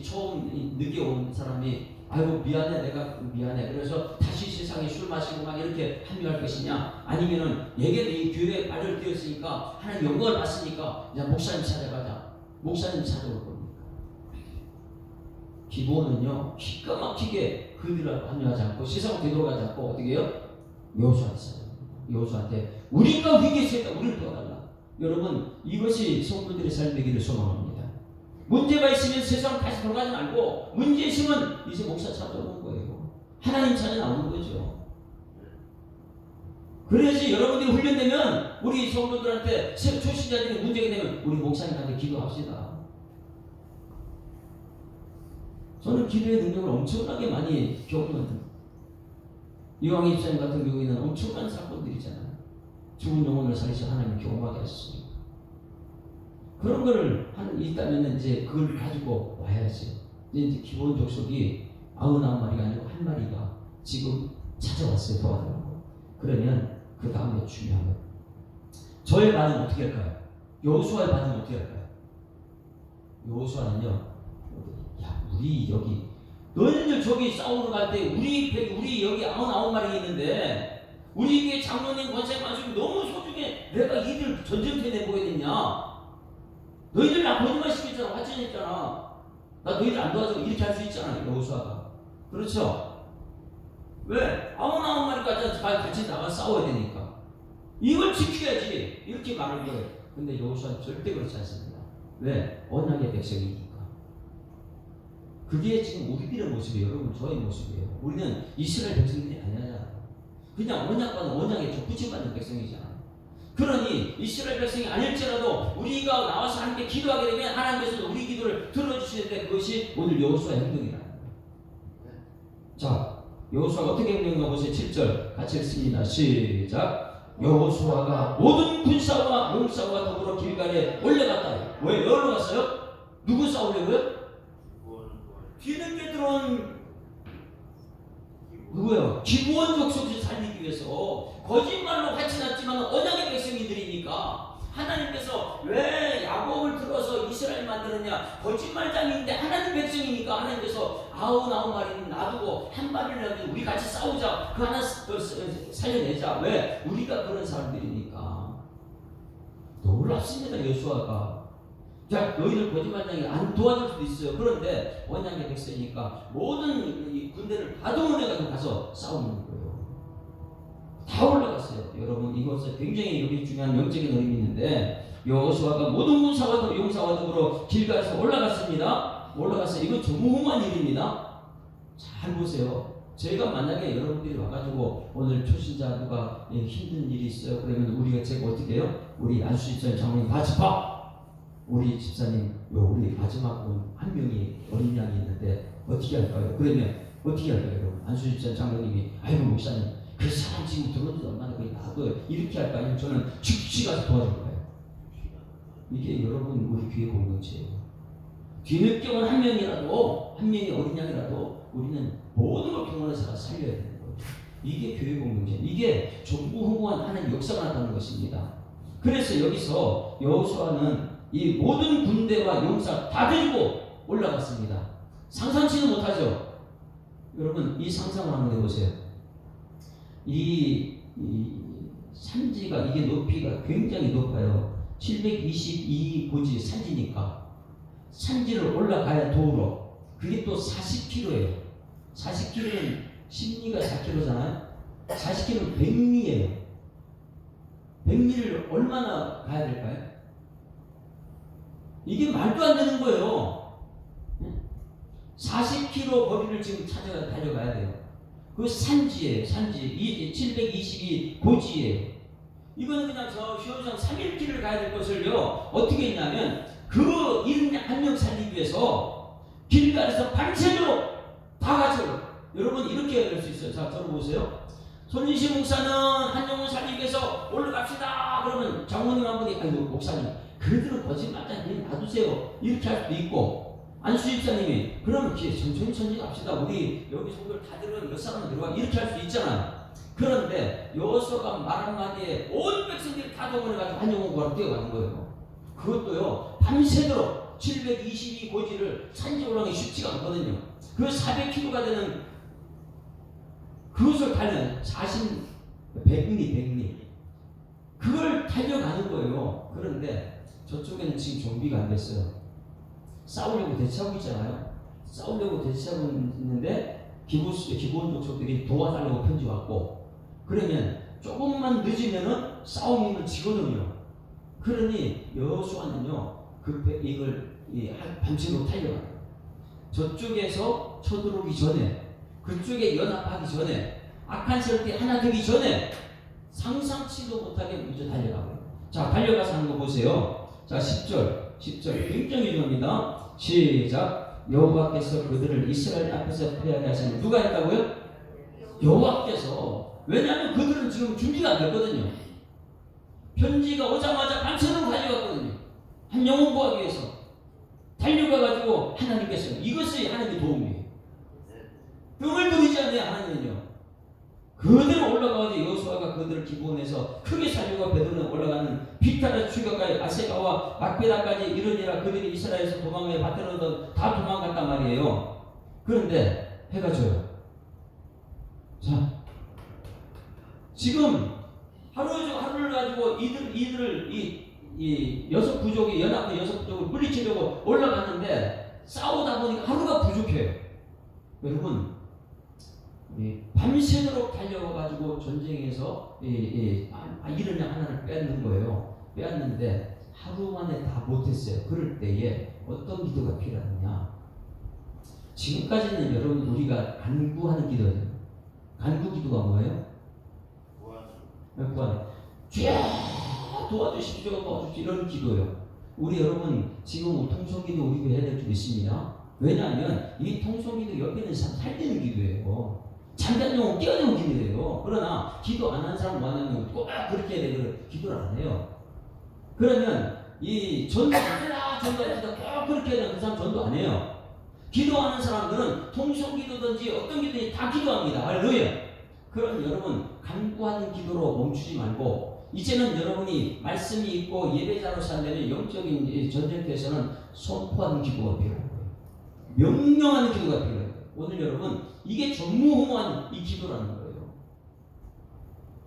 A: 처음 늦게 온 사람이 아이고 미안해 내가 미안해 그래서 다시 세상에 술 마시고 막 이렇게 합류할 것이냐 아니면은 얘기는 이 교회에 발을 띄었으니까 하나님 영광을 받으니까 이제 목사님 찾아가자. 목사님 찾아올 겁니다. 기본은요 기가 막히게 그들을 합류하지 않고 세상을 되돌아가지 않고 어떻게 해요? 여호수아한테 찾아갑니다. 여호수아한테 우리가 위기에 처했다 우리를 도와달라. 여러분 이것이 성도들의 삶 되기를 소망합니다. 문제가 있으면 세상 다시 돌아가지 말고 문제 있으면 이제 목사 찾아오는 거예요. 하나님 찾아 나오는 거죠. 그래야지 여러분들이 훈련되면 우리 성도들한테 초신자들이 문제가 되면 우리 목사님한테 기도합시다. 저는 기도의 능력을 엄청나게 많이 경험합니다. 이왕희 집사님 같은 경우에는 엄청난 사건들이잖아요. 죽은 영혼을 살리셔 하나님 경험하게 하셨습니다. 그런 거를 있다면 이제 그걸 가지고 와야지. 이제 기본 족속이 99마리가 아니고 한 마리가 지금 찾아왔어요. 도와달라고. 그러면 그 다음에 중요한 거. 저의 반응 어떻게 할까요? 여호수아의 반응 어떻게 할까요? 여호수아는요. 야 우리 여기 너희들 저기 싸우러 갈 때 우리 여기 99마리 있는데 우리에게 장로님 권세 관습이 너무 소중해. 내가 이들 전쟁터에 내보야 되냐? 너희들 나 거짓말 시켰잖아. 화친했잖아. 나 너희들 안 도와줘. 이렇게 할 수 있잖아. 여호수아가. 그렇죠? 왜? 99마리까지 같이 나가 싸워야 되니까. 이걸 지켜야지. 이렇게 말을 거예요. 근데 여호수아는 절대 그렇지 않습니다. 왜? 언약의 백성이니까. 그게 지금 우리들의 모습이에요. 여러분 저의 모습이에요. 우리는 이스라엘 백성들이 아니잖아. 그냥 언약과는 언약에 접붙임받는 백성이잖아. 그러니 이스라엘 백성이 아닐지라도 우리가 나와서 함께 기도하게 되면 하나님께서 우리 기도를 들어주시는데 그것이 오늘 여호수아의 행동이라는 거예요. 자, 여호수아가 어떻게 행동했나 보세요. 7절 같이 읽습니다. 시작. 여호수아가 모든 군사와 용사와 더불어 길갈에 올라갔다. 왜? 여기로 갔어요? 누구 싸우려고요? 뒤늦게 들어온 누구예요? 기브온 족속을 살리기 위해서 거짓말로 화친났지만 언약의 백성이들이니까 하나님께서 왜 야곱을 들어서 이스라엘 만들었냐? 거짓말장인데 하나님 백성이니까 하나님께서 99마리는 놔두고 한 마리를 놔두고 우리 같이 싸우자. 그 하나 살려내자. 왜? 우리가 그런 사람들이니까. 놀랍습니다. 여호수아가. 자, 너희들 거짓말장이 안 도와줄 수도 있어요. 그런데 언약의 백성이니까 모든 이 군대를 다 동원해가지고 가서 싸우는 거예요. 다 올라갔어요. 여러분, 이것은 굉장히 여기 중요한 영적인 의미 있는데, 여호수아가 모든 군사와 용사와 더불어 길가에서 올라갔습니다. 올라갔어요. 이건 전무후무한 일입니다. 잘 보세요. 제가 만약에 여러분들이 와가지고 오늘 초신자 누가 힘든 일이 있어요. 그러면 제가 어떻게 해요? 우리 안수 집사님, 장로님 다 집합. 우리 집사님, 우리 마지막 한 명이 어린 양이 있는데 어떻게 할까요? 그러면 어떻게 할까요, 여러분? 안수 집사님, 장로님이 아이고 목사님, 그 사람 지금 들어도 얼마나 거의 나도 이렇게 할까? 아니면 저는 즉시 가서 도와줄 거예요. 이게 여러분 우리 교회 공동체예요. 뒤늦게 온 한 명이라도, 한 명의 어린 양이라도 우리는 모든 걸 동원해서 살려야 되는 거예요. 이게 교회 공동체, 이게 전무후무한 하나님의 역사가 나타나는 것입니다. 그래서 여기서 여호수아는 이 모든 군대와 용사 다 데리고 올라갔습니다. 상상치는 못하죠. 여러분, 이 상상을 한번 해보세요. 이 산지가, 이게 높이가 굉장히 높아요. 722고지 산지니까 산지를 올라가야 도로, 그게 또 40km예요. 40km는 심리가 4km잖아요. 40km는 100리예요. 100리를 얼마나 가야 될까요? 이게 말도 안 되는 거예요. 40km 거리를 지금 달려가야 돼요. 그 산지예요. 산지 722고지예요. 이거는 그냥 저 휴어장 3일길을 가야 될 것을요, 어떻게 했냐면 그 1명 살리기 위해서 길가에서 밤새도록 다 같이 여러분 이렇게 될 수 있어요. 자, 들어보세요. 손인식 목사는 한 영혼 살리기 위해서 올라갑시다. 그러면 장모님 한 분이 아이고 목사님 그들은 거짓말장님 놔두세요. 이렇게 할 수도 있고, 안수 집사님이 그러면 천천히 갑시다. 우리 여기 성도를 다 들으면 몇 사람 들어와. 이렇게 할 수 있잖아요. 그런데 여호수아가 말 한마디에 온 백성들이 다 동원해가지고 한 영혼 구하러 뛰어가는 거예요. 그것도요 밤새도록 722고지를 산지 올라가기 쉽지가 않거든요. 그 400km가 되는 그것을 달려요. 100리 그걸 달려가는 거예요. 그런데 저쪽에는 지금 정비가 안 됐어요. 싸우려고 대치하고 있잖아요. 싸우려고 대치하고 있는데 기본 도척들이 도와달라고 편지 왔고, 그러면 조금만 늦으면은 싸움이 지거든요. 그러니 여호수아는요 이걸 밤새도록 달려가요. 저쪽에서 쳐들어오기 전에, 그쪽에 연합하기 전에, 악한 세력이 하나 되기 전에 상상치도 못하게 먼저 달려가고요. 자, 달려가서 하는 거 보세요. 자, 10절 굉장히 중요합니다. 시작. 여호와께서 그들을 이스라엘 앞에서 패하게 하시는, 누가 했다고요? 여호와께서. 왜냐하면 그들은 지금 준비가 안 됐거든요. 편지가 오자마자 밤새도록 달려갔거든요. 한 영혼 구하기 위해서 달려가가지고 하나님께서, 이것이 하나님의 도움이에요. 뜸을 들이지 않아요. 하나님은요 그대로 올라가가지고 여호수아가 그들을 기본해서 크게 살려고 베드로는 올라가는 빅타라 추격까지 아세가와 막베다까지 이르니라. 그들이 이스라엘에서 도망해 밭으로 다 도망갔단 말이에요. 그런데 해가 져요. 자, 지금 하루를 가지고 이들을 이 여섯 부족이 연합한 여섯 부족을 물리치려고 올라갔는데 싸우다 보니까 하루가 부족해요. 여러분, 밤새도록 달려가지고 전쟁에서 이런 양 하나를 빼앗는 거예요. 빼앗는데 하루 만에 다 못했어요. 그럴 때에 어떤 기도가 필요하느냐? 지금까지는 여러분 우리가 간구하는 기도예요. 간구 기도가 뭐예요? 구하는. 주여 도와주십시오, 도와주십시오, 이런 기도예요. 우리 여러분 지금 통성기도 우리가 해야 될 줄 있습니다. 왜냐하면 이 통성기도 옆에는 살리는 기도예요. 잠깐 영혼 깨어내는 기도예요. 그러나 기도 안 하는 사람 뭐하냐면 꼭 그렇게 해야 돼. 기도를 안 해요. 그러면 이 전도 안 해라, 전도 안 해라, 꼭 그렇게 해야 되는 그 사람 전도 안 해요. 기도하는 사람들은 통성기도든지 어떤 기도든지 다 기도합니다. 할렐루야. 그럼 여러분 간구하는 기도로 멈추지 말고 이제는 여러분이 말씀이 있고 예배자로 산다면 영적인 전쟁터에서는 선포하는 기도가 필요한 거예요. 명령하는 기도가 필요해요. 오늘 여러분 이게 전무후무한 이 기도라는 거예요.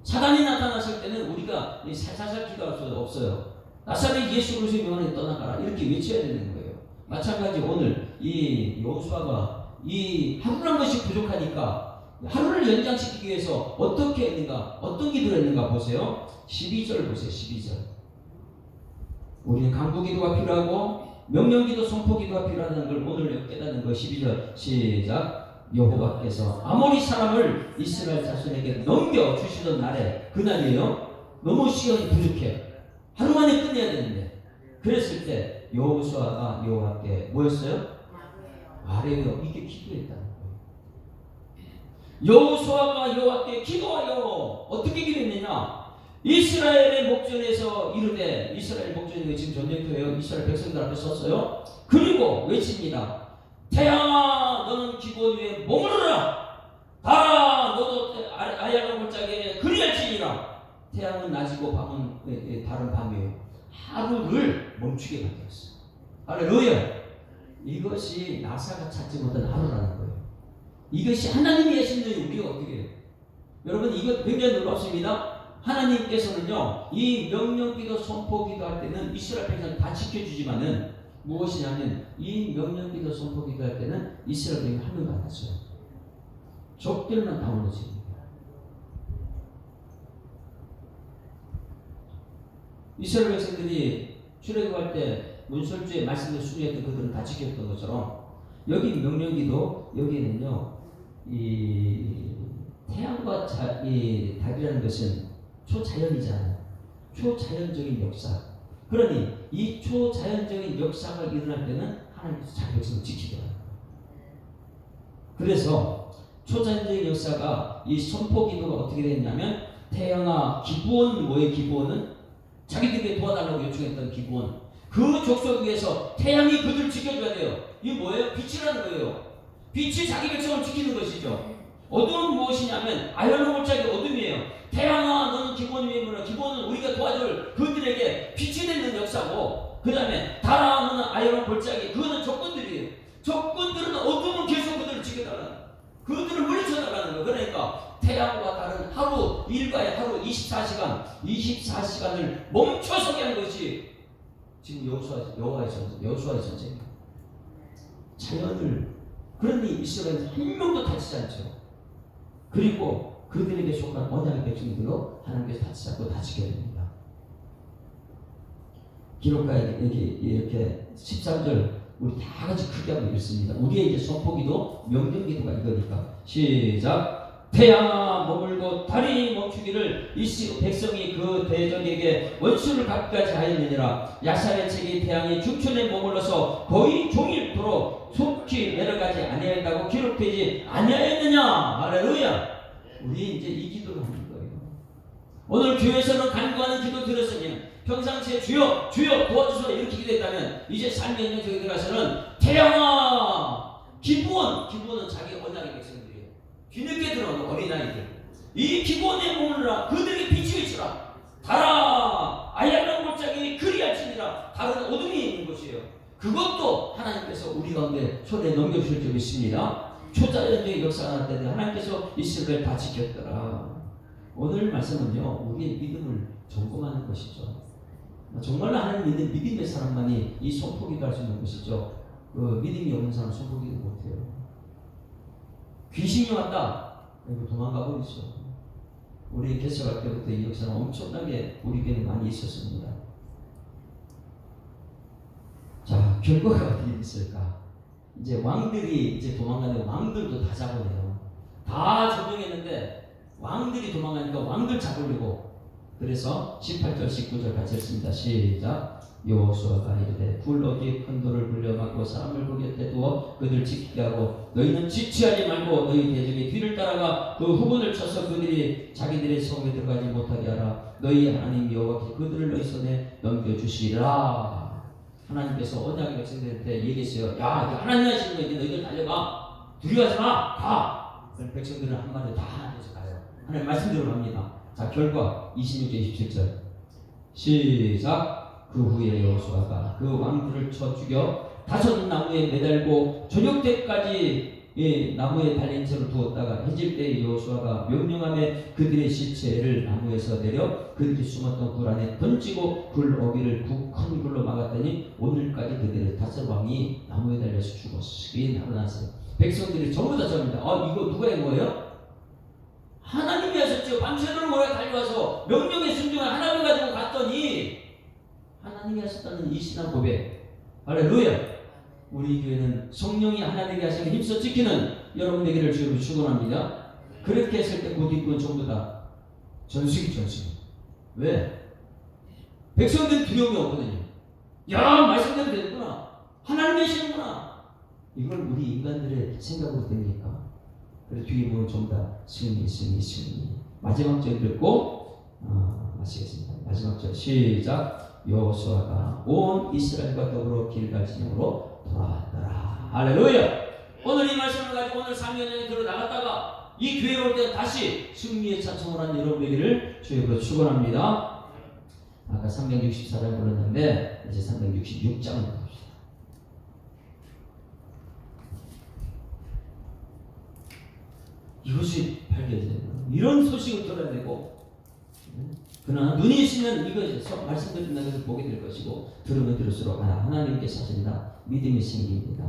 A: 사단이 나타났을 때는 우리가 살살살 기도할 수 없어요. 나사렛 예수 그리스도의 명하에 떠나가라 이렇게 외쳐야 되는 거예요. 마찬가지 오늘 이 여호수아가 이 하루 한 번씩 부족하니까 하루를 연장시키기 위해서 어떻게 했는가, 어떤 기도를 했는가 보세요. 12절 보세요. 12절. 우리는 간구기도가 필요하고 명령기도, 선포기도가 필요하다는 걸 오늘 깨닫는 거. 12절 시작. 여호와께서 아모리 사람을 이스라엘 자손에게 넘겨주시던 날에, 그날이에요. 너무 시간이 부족해. 하루 만에 끝내야 되는데, 그랬을 때 여호수아가 여호와께 뭐였어요? 아뢰요. 이게 기도했다는 거예요. 여호수아가 여호와께 기도하여 어떻게 기도했느냐? 이스라엘의 목전에서 이르되, 이스라엘 목전이 지금 전쟁터예요. 이스라엘 백성들 앞에 섰어요. 그리고 외칩니다. 태양아 너는 기본 위에 머무르라. 달아 너도 아야로 골짜기에 그리할지니라. 태양은 낮이고 밤은 달은 밤이에요. 하루를 멈추게 만들었어요. 할렐루야. 이것이 나사가 찾지 못한 하루라는 거예요. 이것이 하나님이 하신 일 우리가 어떻게 해요? 여러분 이거 굉장히 놀랍습니다. 하나님께서는요 이 명령기도 선포기도 할 때는 이스라엘 백성 다 지켜주지만은 무엇이냐면 이 명령기도 선포기도 할 때는 이스라엘 백성 한 명도 안 했어요. 적들만 다 무너집니다. 이스라엘 백성들이 출애굽할 때 문설주의 말씀을 순종했던 그들은 다 지켰던 것처럼 여기 명령기도 여기는요 이 태양과 이 달이라는 것은 초자연이잖아요. 초자연적인 역사. 그러니 이 초자연적인 역사가 일어날 때는 하나님께서 자기 백성을 지키더라. 그래서 초자연적인 역사가 이 선포기도가 어떻게 됐냐면 태양아 기브온, 뭐의 기브온은 자기들에게 도와달라고 요청했던 기브온, 그 족속 위에서 태양이 그들을 지켜줘야 돼요. 이게 뭐예요? 빛이라는 거예요. 빛이 자기 백성을 지키는 것이죠. 어둠은 무엇이냐면 아야로 골짜기 어둠이에요. 태양아 너는 기본 위에 물어. 기본은 우리가 도와줄 그들에게 빛이 되는 역사고, 그 다음에 달아 너는 아야로 골짜기, 그거는 적군들이에요. 적군들은 어둠은 계속 그들을 지켜달라는, 그들을 물리쳐달라는 거예요. 그러니까 태양과 달은 하루 일과의 하루 24시간을 멈춰서게 한 것이 지금 여호수아의 전쟁이에요. 자연을. 그런데 이스라엘은 한 명도 다치지 않죠. 그리고 그들에게 속한 언약의 백성들로 하나님께서 다치지 않고 다 지켜야 됩니다. 기록가에 이렇게 13절 우리 다 같이 크게 하고 읽습니다. 우리의 이제 선포기도 명령기도가 이거니까 시작. 태양아 머물고 달이 멈추기를 이스 백성이 그 대적에게 원수를 갚기까지 하였느니라. 야살의 책이 태양이 중천에 머물러서 거의 종일토록 속히 내려가지 아니하였다고 기록되지 아니하였느냐. 할렐루야. 우리 이제 이 기도를 하는 거예요. 오늘 교회에서는 간구하는 기도 들었으면 평상시에 주여 주여 도와주소서 이렇게 기도했다면 이제 삶의 영역에 들어가서는 태양아 기브온은 자기 언약의 백성들이에요. 뒤늦게 들어오는 어린아이들, 이 기브온에 머물라. 그들에게 빛이 비치라. 달아 아얄론 골짜기 그리할지니라. 다른 어둠이 있는 곳이에요. 그것도 하나님께서 우리 가운데 손에 넘겨주실 줄 믿습니다. 초자연적인 역사가 날 때는 하나님께서 이스라엘 다 지켰더라. 오늘 말씀은요 우리의 믿음을 점검하는 것이죠. 정말로 하나님 믿는 믿음의 사람만이 이 선포기도 할 수 있는 것이죠. 믿음이 없는 사람은 선포기도 못해요. 귀신이 왔다, 도망가 버리죠. 우리 개척할 때부터 이 역사는 엄청나게 우리에게는 많이 있었습니다. 자, 결과가 어떻게 됐을까? 이제 왕들이 이제 도망가는데 왕들도 다 잡아내요. 다 점령했는데 왕들이 도망가니까 왕들 잡으려고. 그래서 18절 19절 같이 읽습니다. 시작. 여호수아가 이르되 굴러기 큰 돌을 굴려막고 사람을 그 곁에 두어 그들 지키게 하고 너희는 지체하지 말고 너희 대적의 뒤를 따라가 그 후군을 쳐서 그들이 자기들의 성에 들어가지 못하게 하라. 너희 하나님 여호와께서 그들을 너희 손에 넘겨주시리라. 하나님께서 언약의 백성들한테 얘기했어요. 야, 이게 하나님 하시는 거 이제 너희들 달려가. 두려워하지 마. 가. 백성들은 한마디로 다 하나님께서 가요. 하나님 말씀대로 갑니다. 자, 결과 26절 27절 시작. 그 후에 여호수아가 그 왕들을 쳐 죽여 다섯 나무에 매달고 저녁 때까지 나무에 달린 채로 두었다가 해질 때 여호수아가 명령함에 그들의 시체를 나무에서 내려 그들이 숨었던 굴 안에 던지고 굴 어귀를 큰 굴로 막았더니 오늘까지 그들의 다섯 왕이 나무에 달려서 죽었어. 그게 나타났어요. 백성들이 전부 다 잡니다. 이거 누가 한 거예요? 하나님이 하셨죠. 밤새도록 오래 달려와서 명령에 순종한 하나님을 가지고 갔더니 하나님이 하셨다는 이 신앙 고백. 할렐루야. 우리 교회는 성령이 하나님에게 하시는 힘써 지키는 여러분 되기를 주로 축원합니다. 그렇게 했을 때 곧 입고 전부 다 전수기. 왜? 백성들은 두려움이 없거든요. 야, 말씀대로 되는구나. 하나님이 하시는구나. 이걸 우리 인간들의 생각으로 됩니까? 그래서 뒤에 보면 전부 다 승리. 마지막 절 듣고 마치겠습니다. 마지막 절 시작. 여호수아가 온 이스라엘과 더불어 길갈 진영으로 돌아왔더라. 할렐루야. 오늘 이 말씀을 가지고 오늘 3년에 들어 나갔다가 이 교회로 올 때 다시 승리의 찬송을 한 여러분 되기를 주님으로 축원합니다. 아까 364장 불렀는데 이제 366장을 봅시다. 이것이 발견돼요. 이런 소식을 들어야 되고, 그러나 눈이 있으면 이것에서 말씀드린 것을 보게 될 것이고, 들으면 들을수록 하나님께서 하신다 믿음이 생깁니다.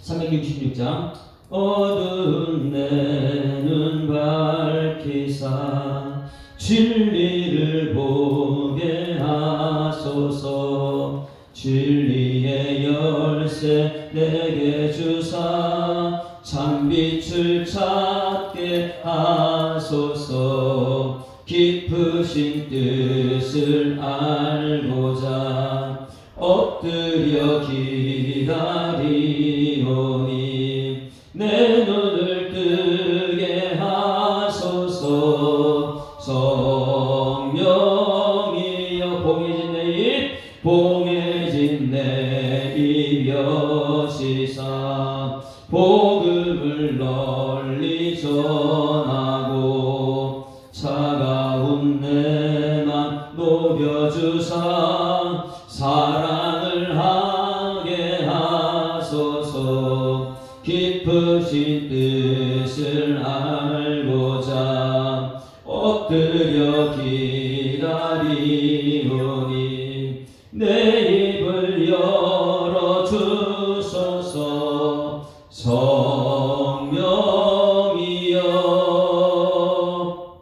A: 366장 어두운 내 눈 밝히사 진리를 보게 하소서. 진리의 열쇠 내게 주사 참빛을 찾게 하소서. 깊으신 뜻을 알고자 엎드려 기다리오니 내 눈을 뜨게 하소서. 성령이여 봉해진 내 입 여시사 복음을 널리 전하고 차가운 내 맘 녹여주사 사랑을 하게 하소서. 깊으신 뜻을 알고자 엎드려 기다리오니 내 입을 열어주소서. 성령이여.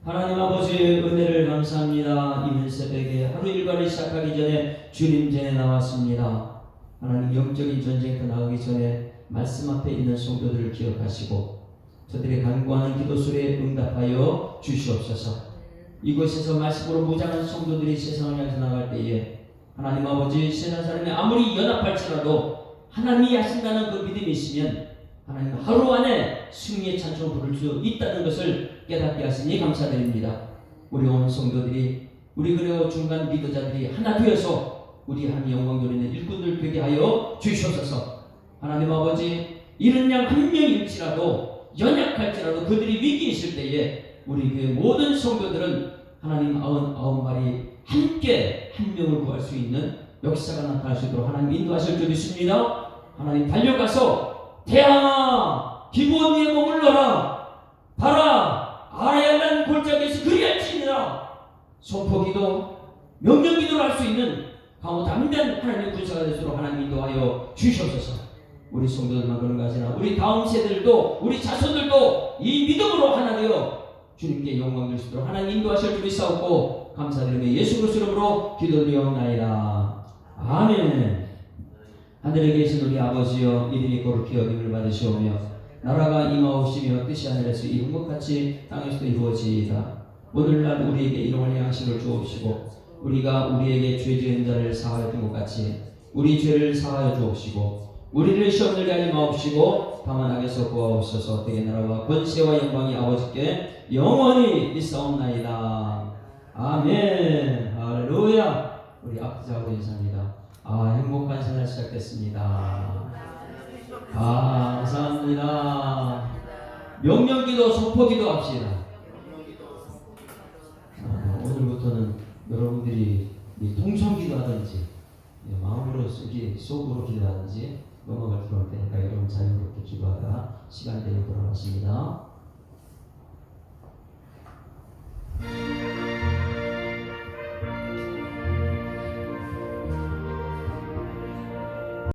A: 하나님 아버지의 은혜를 감사합니다. 이번 새벽에 하루 일과를 시작하기 전에 주님 전에 나왔습니다. 하나님 영적인 전쟁터 나가기 전에 말씀 앞에 있는 성도들을 기억하시고 저들의 간구하는 기도 소리에 응답하여 주시옵소서. 이곳에서 말씀으로 무장한 성도들이 세상을 향해서 나갈 때에 하나님 아버지 세상 사람이 아무리 연합할지라도 하나님이 하신다는 그 믿음이 있으면 하나님 하루 안에 승리의 찬송을 부를 수 있다는 것을 깨닫게 하시니 감사드립니다. 우리 온 성도들이 우리 그리고 중간 리더자들이 하나 되어서 우리 하나님 영광 돌리는 일꾼들 되게 하여 주시옵소서. 하나님 아버지 이런 양 한 명일지라도 연약할지라도 그들이 위기에 있을 때에 우리 교회 모든 성도들은 하나님 99마리 함께 한 명을 구할 수 있는 역사가 나타날 수 있도록 하나님 인도하실 줄 믿습니다. 하나님 달려가서 태양아 기브온 위에 머물러라. 달아 아래야만 골짜기에서 그리할지니라. 선포기도 명령기도를 할 수 있는 강호 담대한 하나님의 군사가 되도록 하나님 인도하여 주시옵소서. 우리 성도들만 그런 것이 아니라 우리 다음 세대들도 우리 자손들도 이 믿음으로 하나 되어 주님께 영광 줄 수 있도록 하나님 인도하실 줄 믿사옵고 감사드리며 예수 그리스도 이름으로 기도드리옵나이다. 아멘. 하늘에 계신 우리 아버지여 이름이 거룩히 여김을 받으시오며 나라가 임하옵시며 뜻이 하늘에서 이룬 것 같이 땅에서도 이루어지이다. 오늘날 우리에게 일용할 양식을 주옵시고 우리가 우리에게 죄 지은 자를 사하여 준 것 같이 우리 죄를 사하여 주옵시고 우리를 시험을 하지 마옵시고 다만 악에서 구하옵소서. 되게 나라와 권세와 영광이 아버지께 영원히 있사옵나이다. 아멘. 할렐루야. 우리 아프자고 인사합니다. 행복한 생활 시작됐습니다. 감사합니다. 명령기도 선포기도 합시다. 기도하든지 속으로 기도하든지 음악을 들어올 테니까 좀 자유롭게 기도하다 시간 되면 돌아가십니다.